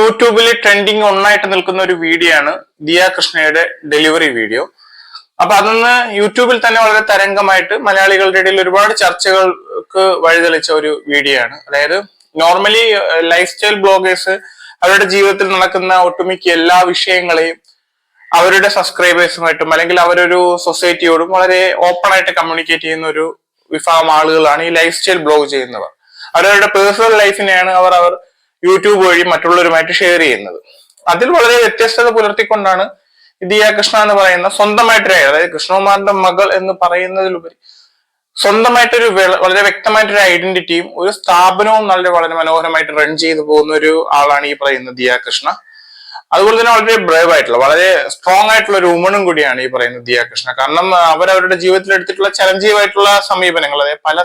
യൂട്യൂബിൽ ട്രെൻഡിങ് ഒന്നായിട്ട് നിൽക്കുന്ന ഒരു വീഡിയോ ആണ് ദിയ കൃഷ്ണയുടെ ഡെലിവറി വീഡിയോ. അപ്പൊ അതൊന്ന് യൂട്യൂബിൽ തന്നെ വളരെ തരംഗമായിട്ട് മലയാളികളുടെ ഇടയിൽ ഒരുപാട് ചർച്ചകൾക്ക് വഴിതെളിച്ച ഒരു വീഡിയോ ആണ്. അതായത് നോർമലി ലൈഫ് സ്റ്റൈൽ ബ്ലോഗേഴ്സ് അവരുടെ ജീവിതത്തിൽ നടക്കുന്ന ഒട്ടുമിക്ക എല്ലാ വിഷയങ്ങളെയും അവരുടെ സബ്സ്ക്രൈബേഴ്സുമായിട്ടും അല്ലെങ്കിൽ അവരൊരു സൊസൈറ്റിയോടും വളരെ ഓപ്പൺ ആയിട്ട് കമ്മ്യൂണിക്കേറ്റ് ചെയ്യുന്ന ഒരു വിഭാഗം ആളുകളാണ് ഈ ലൈഫ് സ്റ്റൈൽ ബ്ലോഗ് ചെയ്യുന്നവർ. അവരവരുടെ പേഴ്സണൽ ലൈഫിനെയാണ് അവർ യൂട്യൂബ് വഴി മറ്റുള്ളവരുമായിട്ട് ഷെയർ ചെയ്യുന്നത്. അതിൽ വളരെ വ്യത്യസ്തത പുലർത്തിക്കൊണ്ടാണ് ദിയ കൃഷ്ണ എന്ന് പറയുന്ന സ്വന്തമായിട്ടൊരു, അതായത് കൃഷ്ണകുമാറിന്റെ മകൾ എന്ന് പറയുന്നതിലുപരി സ്വന്തമായിട്ടൊരു വളരെ വ്യക്തമായിട്ടൊരു ഐഡന്റിറ്റിയും ഒരു സ്ഥാപനവും വളരെ മനോഹരമായിട്ട് റൺ ചെയ്തു പോകുന്ന ഒരു ആളാണ് ഈ പറയുന്ന ദിയ കൃഷ്ണ. അതുപോലെ തന്നെ വളരെ ബ്രേവ് ആയിട്ടുള്ള, വളരെ സ്ട്രോങ് ആയിട്ടുള്ള ഒരു വുമണും കൂടിയാണ് ഈ പറയുന്നത് ദിയ കൃഷ്ണ. കാരണം അവരവരുടെ ജീവിതത്തിൽ എടുത്തിട്ടുള്ള ചലഞ്ചീവായിട്ടുള്ള സമീപനങ്ങൾ, അതായത് പല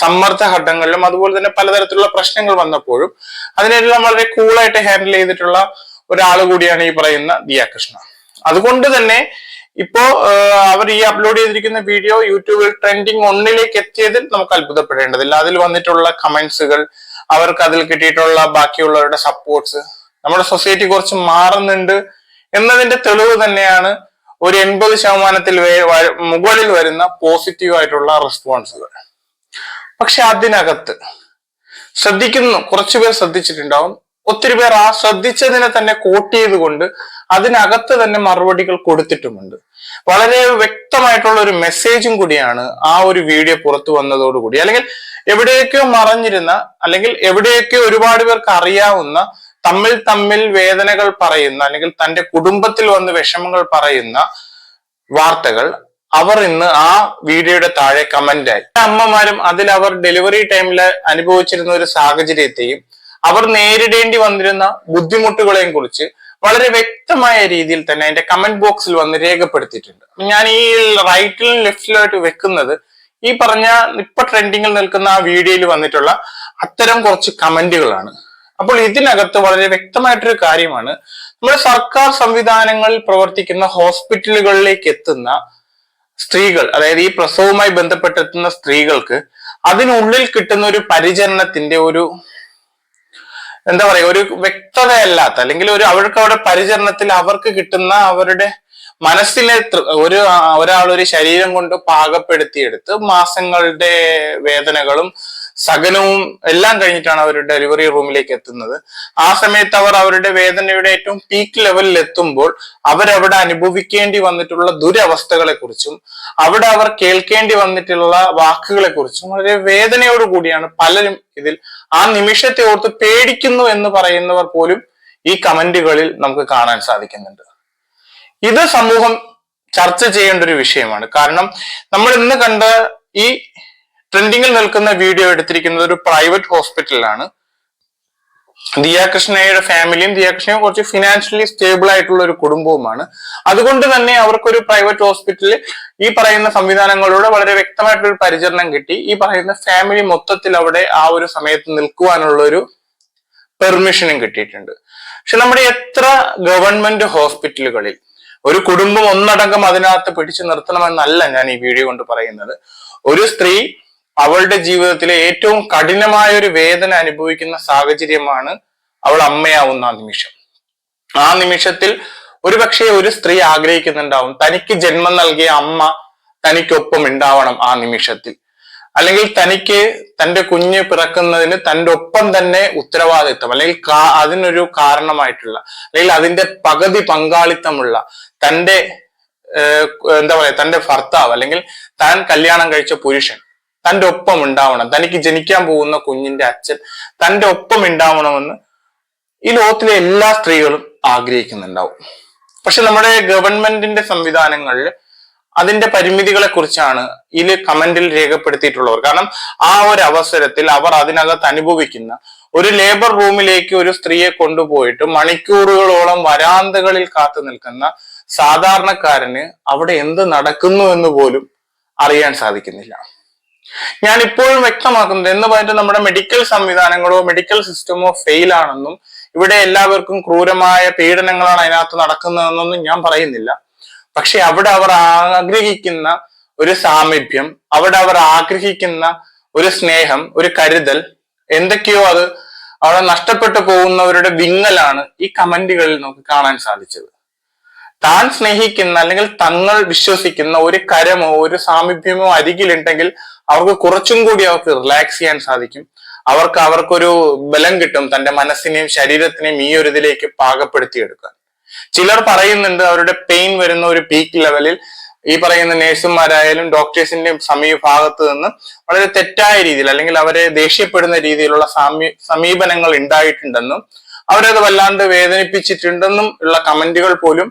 സമ്മർദ്ദ ഘട്ടങ്ങളിലും അതുപോലെ തന്നെ പലതരത്തിലുള്ള പ്രശ്നങ്ങൾ വന്നപ്പോഴും അതിനെല്ലാം വളരെ കൂളായിട്ട് ഹാൻഡിൽ ചെയ്തിട്ടുള്ള ഒരാൾ കൂടിയാണ് ഈ പറയുന്ന ദിയ കൃഷ്ണ. അതുകൊണ്ട് തന്നെ ഇപ്പോ അവർ ഈ അപ്ലോഡ് ചെയ്തിരിക്കുന്ന വീഡിയോ യൂട്യൂബിൽ ട്രെൻഡിങ് 1 എത്തിയതിൽ നമുക്ക് അത്ഭുതപ്പെടേണ്ടതില്ല. അതിൽ വന്നിട്ടുള്ള കമന്റ്സുകൾ, അവർക്ക് അതിൽ കിട്ടിയിട്ടുള്ള ബാക്കിയുള്ളവരുടെ സപ്പോർട്ട്സ്, നമ്മുടെ സൊസൈറ്റി കുറച്ച് മാറുന്നുണ്ട് എന്നതിന്റെ തെളിവ് തന്നെയാണ് ഒരു 80% മുകളിൽ വരുന്ന പോസിറ്റീവ് ആയിട്ടുള്ള റെസ്പോൺസുകൾ. പക്ഷെ അതിനകത്ത് കുറച്ചുപേർ ശ്രദ്ധിച്ചിട്ടുണ്ടാവും, ഒത്തിരി പേർ ആ ശ്രദ്ധിച്ചതിനെ തന്നെ കോട്ട് ചെയ്തുകൊണ്ട് അതിനകത്ത് തന്നെ മറുപടികൾ കൊടുത്തിട്ടുമുണ്ട്. വളരെ വ്യക്തമായിട്ടുള്ള ഒരു മെസ്സേജും കൂടിയാണ് ആ ഒരു വീഡിയോ പുറത്തു വന്നതോടുകൂടി. അല്ലെങ്കിൽ എവിടെയൊക്കെയോ മറഞ്ഞിരുന്ന, അല്ലെങ്കിൽ എവിടെയൊക്കെയോ ഒരുപാട് പേർക്ക് അറിയാവുന്ന, തമ്മിൽ വേദനകൾ പറയുന്ന, അല്ലെങ്കിൽ തന്റെ കുടുംബത്തിൽ വന്ന് വിഷമങ്ങൾ പറയുന്ന വാർത്തകൾ അവർ ഇന്ന് ആ വീഡിയോയുടെ താഴെ കമന്റായി. അമ്മമാരും അതിൽ അവർ ഡെലിവറി ടൈമിൽ അനുഭവിച്ചിരുന്ന ഒരു സാഹചര്യത്തെയും അവർ നേരിടേണ്ടി വന്നിരുന്ന ബുദ്ധിമുട്ടുകളെയും കുറിച്ച് വളരെ വ്യക്തമായ രീതിയിൽ തന്നെ അതിന്റെ കമന്റ് ബോക്സിൽ വന്ന് രേഖപ്പെടുത്തിയിട്ടുണ്ട്. ഞാൻ ഈ റൈറ്റിലും ലെഫ്റ്റിലുമായിട്ട് വെക്കുന്നത് ഈ പറഞ്ഞ ഇപ്പൊ ട്രെൻഡിങ്ങിൽ നിൽക്കുന്ന ആ വീഡിയോയിൽ വന്നിട്ടുള്ള അത്തരം കുറച്ച് കമന്റുകളാണ്. അപ്പോൾ ഇതിനകത്ത് വളരെ വ്യക്തമായിട്ടൊരു കാര്യമാണ്, നമ്മുടെ സർക്കാർ സംവിധാനങ്ങളിൽ പ്രവർത്തിക്കുന്ന ഹോസ്പിറ്റലുകളിലേക്ക് എത്തുന്ന സ്ത്രീകൾ, അതായത് ഈ പ്രസവവുമായി ബന്ധപ്പെട്ടെത്തുന്ന സ്ത്രീകൾക്ക് അതിനുള്ളിൽ കിട്ടുന്ന ഒരു പരിചരണത്തിന്റെ ഒരു എന്താ പറയുക, ഒരു വ്യക്തതയല്ലാത്ത, അല്ലെങ്കിൽ അവർക്ക് അവിടെ പരിചരണത്തിൽ അവർക്ക് കിട്ടുന്ന അവരുടെ മനസ്സിനെ ഒരാൾ ഒരു ശരീരം കൊണ്ട് പാകപ്പെടുത്തിയെടുത്ത് മാസങ്ങളുടെ വേദനകളും സഹനവും എല്ലാം കഴിഞ്ഞിട്ടാണ് അവർ ഡെലിവറി റൂമിലേക്ക് എത്തുന്നത്. ആ സമയത്ത് അവർ അവരുടെ വേദനയുടെ ഏറ്റവും പീക്ക് ലെവലിൽ എത്തുമ്പോൾ അവരവിടെ അനുഭവിക്കേണ്ടി വന്നിട്ടുള്ള ദുരവസ്ഥകളെ കുറിച്ചും അവിടെ അവർ കേൾക്കേണ്ടി വന്നിട്ടുള്ള വാക്കുകളെ കുറിച്ചും വളരെ വേദനയോട് കൂടിയാണ് പലരും ഇതിൽ ആ നിമിഷത്തെ ഓർത്ത് പേടിക്കുന്നു എന്ന് പറയുന്നവർ പോലും ഈ കമന്റുകളിൽ നമുക്ക് കാണാൻ സാധിക്കുന്നുണ്ട്. ഇത് സമൂഹം ചർച്ച ചെയ്യേണ്ട ഒരു വിഷയമാണ്. കാരണം നമ്മൾ ഇന്ന് കണ്ട ഈ ട്രെൻഡിങ്ങിൽ നിൽക്കുന്ന വീഡിയോ എടുത്തിരിക്കുന്നത് ഒരു പ്രൈവറ്റ് ഹോസ്പിറ്റലിലാണ്. ദിയ കൃഷ്ണയുടെ ഫാമിലിയും ദിയ കൃഷ്ണയും കുറച്ച് ഫിനാൻഷ്യലി സ്റ്റേബിൾ ആയിട്ടുള്ള ഒരു കുടുംബവുമാണ്. അതുകൊണ്ട് തന്നെ അവർക്കൊരു പ്രൈവറ്റ് ഹോസ്പിറ്റലിൽ ഈ പറയുന്ന സംവിധാനങ്ങളോട് വളരെ വ്യക്തമായിട്ടൊരു പരിചരണം കിട്ടി. ഈ പറയുന്ന ഫാമിലി മൊത്തത്തിൽ അവിടെ ആ ഒരു സമയത്ത് നിൽക്കുവാനുള്ള ഒരു പെർമിഷനും കിട്ടിയിട്ടുണ്ട്. പക്ഷെ നമ്മുടെ എത്ര ഗവൺമെന്റ് ഹോസ്പിറ്റലുകളിൽ ഒരു കുടുംബം ഒന്നടങ്കം അതിനകത്ത് പിടിച്ചു നിർത്തണമെന്നല്ല ഞാൻ ഈ വീഡിയോ കൊണ്ട് പറയുന്നത്. ഒരു സ്ത്രീ അവളുടെ ജീവിതത്തിലെ ഏറ്റവും കഠിനമായ ഒരു വേദന അനുഭവിക്കുന്ന സാഹചര്യമാണ് അവൾ അമ്മയാവുന്ന ആ നിമിഷം. ആ നിമിഷത്തിൽ ഒരുപക്ഷെ ഒരു സ്ത്രീ ആഗ്രഹിക്കുന്നുണ്ടാവും തനിക്ക് ജന്മം നൽകിയ അമ്മ തനിക്കൊപ്പം ഉണ്ടാവണം ആ നിമിഷത്തിൽ, അല്ലെങ്കിൽ തനിക്ക് തന്റെ കുഞ്ഞ് പിറക്കുന്നതിന് തന്റെ ഒപ്പം തന്നെ ഉത്തരവാദിത്വം, അല്ലെങ്കിൽ അതിനൊരു കാരണമായിട്ടുള്ള, അല്ലെങ്കിൽ അതിന്റെ പകുതി പങ്കാളിത്തമുള്ള തന്റെ എന്താ പറയാ തന്റെ ഭർത്താവ്, അല്ലെങ്കിൽ താൻ കല്യാണം കഴിച്ച പുരുഷൻ തന്റെ ഒപ്പം ഉണ്ടാവണം, തനിക്ക് ജനിക്കാൻ പോകുന്ന കുഞ്ഞിന്റെ അച്ഛൻ തന്റെ ഒപ്പം ഉണ്ടാവണമെന്ന് ഈ ലോകത്തിലെ എല്ലാ സ്ത്രീകളും ആഗ്രഹിക്കുന്നുണ്ടാവും. പക്ഷെ നമ്മുടെ ഗവൺമെന്റിന്റെ സംവിധാനങ്ങളിൽ അതിന്റെ പരിമിതികളെ കുറിച്ചാണ് ഇതിൽ കമന്റിൽ രേഖപ്പെടുത്തിയിട്ടുള്ളവർ. കാരണം ആ ഒരു അവസരത്തിൽ അവർ അതിനകത്ത് അനുഭവിക്കുന്ന ഒരു ലേബർ റൂമിലേക്ക് ഒരു സ്ത്രീയെ കൊണ്ടുപോയിട്ട് മണിക്കൂറുകളോളം വരാന്തകളിൽ കാത്തു നിൽക്കുന്ന സാധാരണക്കാരന് അവിടെ എന്ത് നടക്കുന്നു എന്ന് പോലും അറിയാൻ സാധിക്കുന്നില്ല. ഞാൻ ഇപ്പോഴും വ്യക്തമാക്കുന്നത് എന്ന് പറഞ്ഞിട്ട് നമ്മുടെ മെഡിക്കൽ സംവിധാനങ്ങളോ മെഡിക്കൽ സിസ്റ്റമോ ഫെയിൽ ആണെന്നും ഇവിടെ എല്ലാവർക്കും ക്രൂരമായ പീഡനങ്ങളാണ് അതിനകത്ത് നടക്കുന്നതെന്നൊന്നും ഞാൻ പറയുന്നില്ല. പക്ഷെ അവിടെ അവർ ആഗ്രഹിക്കുന്ന ഒരു സാമീപ്യം, അവിടെ അവർ ആഗ്രഹിക്കുന്ന ഒരു സ്നേഹം, ഒരു കരുതൽ, എന്തൊക്കെയോ അത് അവിടെ നഷ്ടപ്പെട്ടു പോകുന്നവരുടെ വിങ്ങലാണ് ഈ കമന്റുകളിൽ നമുക്ക് കാണാൻ സാധിച്ചത്. താൻ സ്നേഹിക്കുന്ന അല്ലെങ്കിൽ തങ്ങൾ വിശ്വസിക്കുന്ന ഒരു കരമോ ഒരു സാമീപ്യമോ അരികിലുണ്ടെങ്കിൽ അവർക്ക് കുറച്ചും കൂടി അവർക്ക് റിലാക്സ് ചെയ്യാൻ സാധിക്കും. അവർക്കൊരു ബലം കിട്ടും തന്റെ മനസ്സിനെയും ശരീരത്തിനെയും ഈ ഒരു ഇതിലേക്ക് പാകപ്പെടുത്തിയെടുക്കാൻ. ചിലർ പറയുന്നുണ്ട് അവരുടെ പെയിൻ വരുന്ന ഒരു പീക്ക് ലെവലിൽ ഈ പറയുന്ന നേഴ്സുമാരായാലും ഡോക്ടേഴ്സിന്റെയും സമീപഭാഗത്ത് നിന്ന് വളരെ തെറ്റായ രീതിയിൽ അല്ലെങ്കിൽ അവരെ ദേഷ്യപ്പെടുന്ന രീതിയിലുള്ള സമീപനങ്ങൾ ഉണ്ടായിട്ടുണ്ടെന്നും അവരത് വല്ലാണ്ട് വേദനിപ്പിച്ചിട്ടുണ്ടെന്നും ഉള്ള കമന്റുകൾ പോലും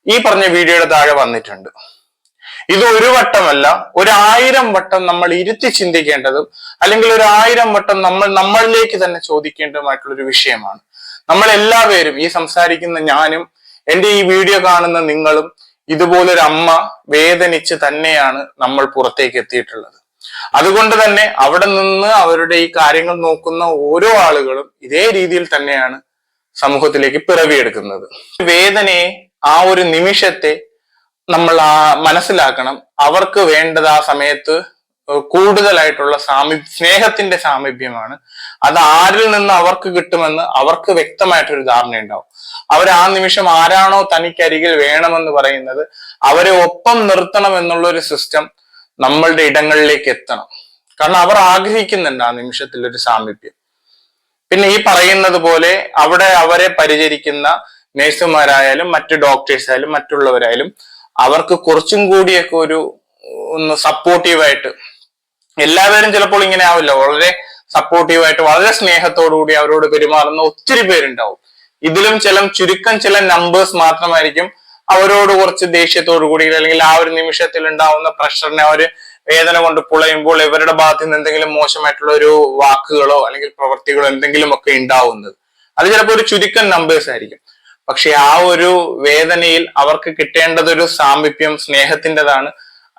ഈ പറഞ്ഞ വീഡിയോയുടെ താഴെ വന്നിട്ടുണ്ട്. ഇത് ഒരു വട്ടമല്ല, 1000 വട്ടം നമ്മൾ ഇരുത്തി ചിന്തിക്കേണ്ടതും അല്ലെങ്കിൽ 1000 വട്ടം നമ്മളിലേക്ക് തന്നെ ചോദിക്കേണ്ടതുമായിട്ടുള്ള ഒരു വിഷയമാണ്. നമ്മൾ എല്ലാവരും ഈ സംസാരിക്കുന്ന ഞാനും എന്റെ ഈ വീഡിയോ കാണുന്ന നിങ്ങളും ഇതുപോലൊരു അമ്മ വേദനിച്ച് തന്നെയാണ് നമ്മൾ പുറത്തേക്ക് എത്തിയിട്ടുള്ളത്. അതുകൊണ്ട് തന്നെ അവിടെ നിന്ന് അവരുടെ ഈ കാര്യങ്ങൾ നോക്കുന്ന ഓരോ ആളുകളും ഇതേ രീതിയിൽ തന്നെയാണ് സമൂഹത്തിലേക്ക് പിറവിയെടുക്കുന്നത്. വേദനയെ ആ ഒരു നിമിഷത്തെ നമ്മൾ മനസ്സിലാക്കണം. അവർക്ക് വേണ്ടത് ആ സമയത്ത് കൂടുതലായിട്ടുള്ള സ്നേഹത്തിന്റെ സാമീപ്യമാണ്. അത് ആരിൽ നിന്ന് അവർക്ക് കിട്ടുമെന്ന് അവർക്ക് വ്യക്തമായിട്ടൊരു ധാരണയുണ്ടാവും. അവർ ആ നിമിഷം ആരാണോ തനിക്കരികിൽ വേണമെന്ന് പറയുന്നത് അവരെ ഒപ്പം നിർത്തണം എന്നുള്ള ഒരു സിസ്റ്റം നമ്മളുടെ ഇടങ്ങളിലേക്ക് എത്തണം. കാരണം അവർ ആഗ്രഹിക്കുന്നുണ്ട് ആ നിമിഷത്തിൽ ഒരു സാമീപ്യം. പിന്നെ ഈ പറയുന്നത് പോലെ അവിടെ അവരെ പരിചരിക്കുന്ന നേഴ്സുമാരായാലും മറ്റു ഡോക്ടേഴ്സ് ആയാലും മറ്റുള്ളവരായാലും അവർക്ക് കുറച്ചും കൂടിയൊക്കെ ഒന്ന് സപ്പോർട്ടീവായിട്ട്, എല്ലാവരും ചിലപ്പോൾ ഇങ്ങനെ ആവില്ല, വളരെ സപ്പോർട്ടീവായിട്ട് വളരെ സ്നേഹത്തോടു കൂടി അവരോട് പെരുമാറുന്ന ഒത്തിരി പേരുണ്ടാവും. ഇതിലും ചില നമ്പേഴ്സ് മാത്രമായിരിക്കും അവരോട് കുറച്ച് ദേഷ്യത്തോടു കൂടി അല്ലെങ്കിൽ ആ ഒരു നിമിഷത്തിൽ ഉണ്ടാവുന്ന പ്രഷറിനെ അവര് വേദന കൊണ്ട് പുളയുമ്പോൾ ഇവരുടെ ഭാഗത്ത് നിന്ന് എന്തെങ്കിലും മോശമായിട്ടുള്ള ഒരു വാക്കുകളോ അല്ലെങ്കിൽ പ്രവൃത്തികളോ എന്തെങ്കിലും ഒക്കെ ഉണ്ടാവുന്നത്. അത് ചിലപ്പോൾ ഒരു ചുരുക്കം നമ്പേഴ്സ് ആയിരിക്കും. പക്ഷെ ആ ഒരു വേദനയിൽ അവർക്ക് കിട്ടേണ്ടത് ഒരു സാമീപ്യം സ്നേഹത്തിൻ്റെതാണ്,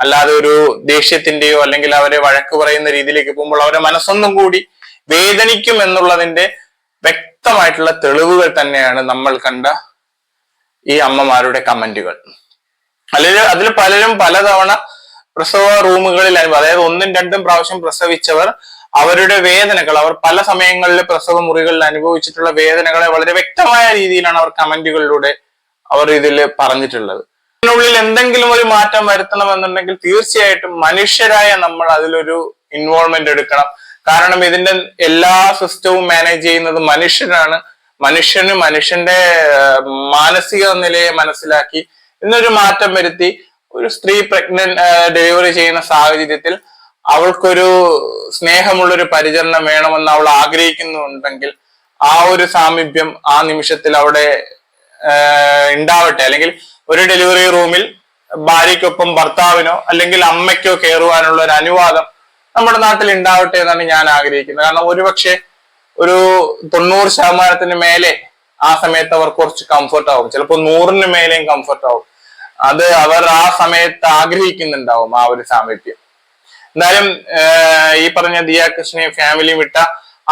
അല്ലാതെ ഒരു ദേഷ്യത്തിന്റെയോ അല്ലെങ്കിൽ അവരെ വഴക്ക് പറയുന്ന രീതിയിലേക്ക് പോകുമ്പോൾ അവരെ മനസ്സൊന്നും കൂടി വേദനിക്കും എന്നുള്ളതിന്റെ വ്യക്തമായിട്ടുള്ള തെളിവുകൾ തന്നെയാണ് നമ്മൾ കണ്ട ഈ അമ്മമാരുടെ കമന്റുകൾ. അതിൽ പലരും പലതവണ പ്രസവ റൂമുകളിൽ, അതായത് 1ഉം 2ഉം പ്രാവശ്യം പ്രസവിച്ചവർ അവരുടെ വേദനകൾ, അവർ പല സമയങ്ങളിൽ പ്രസവ മുറികളിൽ അനുഭവിച്ചിട്ടുള്ള വേദനകളെ വളരെ വ്യക്തമായ രീതിയിലാണ് അവർ കമന്റുകളിലൂടെ അവർ ഇതിൽ പറഞ്ഞിട്ടുള്ളത്. ഇതിനുള്ളിൽ എന്തെങ്കിലും ഒരു മാറ്റം വരുത്തണമെന്നുണ്ടെങ്കിൽ തീർച്ചയായിട്ടും മനുഷ്യരായ നമ്മൾ അതിലൊരു ഇൻവോൾവ്മെന്റ് എടുക്കണം. കാരണം ഇതിന്റെ എല്ലാ സിസ്റ്റവും മാനേജ് ചെയ്യുന്നത് മനുഷ്യരാണ്. മനുഷ്യന്റെ മാനസിക നിലയെ മനസ്സിലാക്കി ഇന്നൊരു മാറ്റം വരുത്തി ഒരു സ്ത്രീ ഡെലിവറി ചെയ്യുന്ന സാഹചര്യത്തിൽ അവൾക്കൊരു സ്നേഹമുള്ളൊരു പരിചരണം വേണമെന്ന് അവൾ ആഗ്രഹിക്കുന്നുണ്ടെങ്കിൽ ആ ഒരു സാമീപ്യം ആ നിമിഷത്തിൽ അവിടെ ഉണ്ടാവട്ടെ. അല്ലെങ്കിൽ ഒരു ഡെലിവറി റൂമിൽ ഭാര്യയ്ക്കൊപ്പം ഭർത്താവിനോ അല്ലെങ്കിൽ അമ്മയ്ക്കോ കയറുവാനുള്ള ഒരു അനുവാദം നമ്മുടെ നാട്ടിൽ ഉണ്ടാവട്ടെ എന്നാണ് ഞാൻ ആഗ്രഹിക്കുന്നത്. കാരണം ഒരുപക്ഷെ ഒരു 90% മേലെ ആ സമയത്ത് അവർ കുറച്ച് കംഫർട്ട് ആവും, ചിലപ്പോൾ 100ന് മേലെയും കംഫർട്ട് ആവും. അത് അവർ ആ സമയത്ത് ആഗ്രഹിക്കുന്നുണ്ടാവും ആ ഒരു സാമീപ്യം. എന്തായാലും ഈ പറഞ്ഞ ദിയ കൃഷ്ണയും ഫാമിലിയും വിട്ട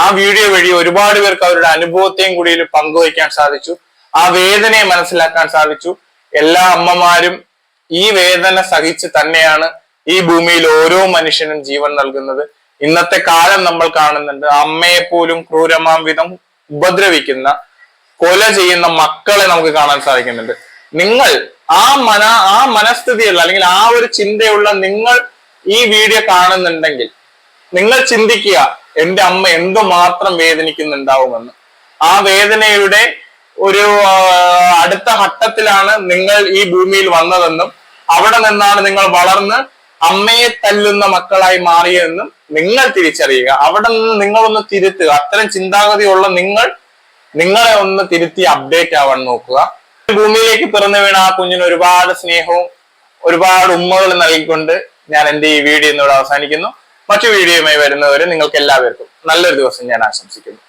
ആ വീഡിയോ വഴി ഒരുപാട് പേർക്ക് അവരുടെ അനുഭവത്തെയും കൂടി പങ്കുവയ്ക്കാൻ സാധിച്ചു. ആ വേദനയെ മനസ്സിലാക്കാൻ സാധിച്ചു. എല്ലാ അമ്മമാരും ഈ വേദന സഹിച്ച് തന്നെയാണ് ഈ ഭൂമിയിൽ ഓരോ മനുഷ്യനും ജീവൻ നൽകുന്നത്. ഇന്നത്തെ കാലം നമ്മൾ കാണുന്നുണ്ട്, അമ്മയെ പോലും ക്രൂരമാം വിധം ഉപദ്രവിക്കുന്ന, കൊല ചെയ്യുന്ന മക്കളെ നമുക്ക് കാണാൻ സാധിക്കുന്നുണ്ട്. നിങ്ങൾ ആ മനസ്ഥിതിയുള്ള അല്ലെങ്കിൽ ആ ഒരു ചിന്തയുള്ള നിങ്ങൾ ഈ വീഡിയോ കാണുന്നുണ്ടെങ്കിൽ നിങ്ങൾ ചിന്തിക്കുക, എന്റെ അമ്മ എന്തുമാത്രം വേദനിക്കുന്നുണ്ടാവുമെന്ന്. ആ വേദനയുടെ ഒരു അടുത്ത ഘട്ടത്തിലാണ് നിങ്ങൾ ഈ ഭൂമിയിൽ വന്നതെന്നും അവിടെ നിന്നാണ് നിങ്ങൾ വളർന്ന് അമ്മയെ തല്ലുന്ന മക്കളായി മാറിയതെന്നും നിങ്ങൾ തിരിച്ചറിയുക. അവിടെ നിന്ന് നിങ്ങളൊന്ന് തിരുത്തുക. അത്തരം ചിന്താഗതിയുള്ള നിങ്ങളെ ഒന്ന് തിരുത്തി അപ്ഡേറ്റ് ആവാൻ നോക്കുക. ഭൂമിയിലേക്ക് പിറന്നു വീണ ആ കുഞ്ഞിന് ഒരുപാട് സ്നേഹവും ഒരുപാട് ഉമ്മകൾ നൽകിക്കൊണ്ട് ഞാൻ എന്റെ ഈ വീഡിയോ ഇന്നിവിടെ അവസാനിക്കുന്നു. മറ്റു വീഡിയോയുമായി വരുന്നവരെ നിങ്ങൾക്ക് എല്ലാവർക്കും നല്ലൊരു ദിവസം ഞാൻ ആശംസിക്കുന്നു.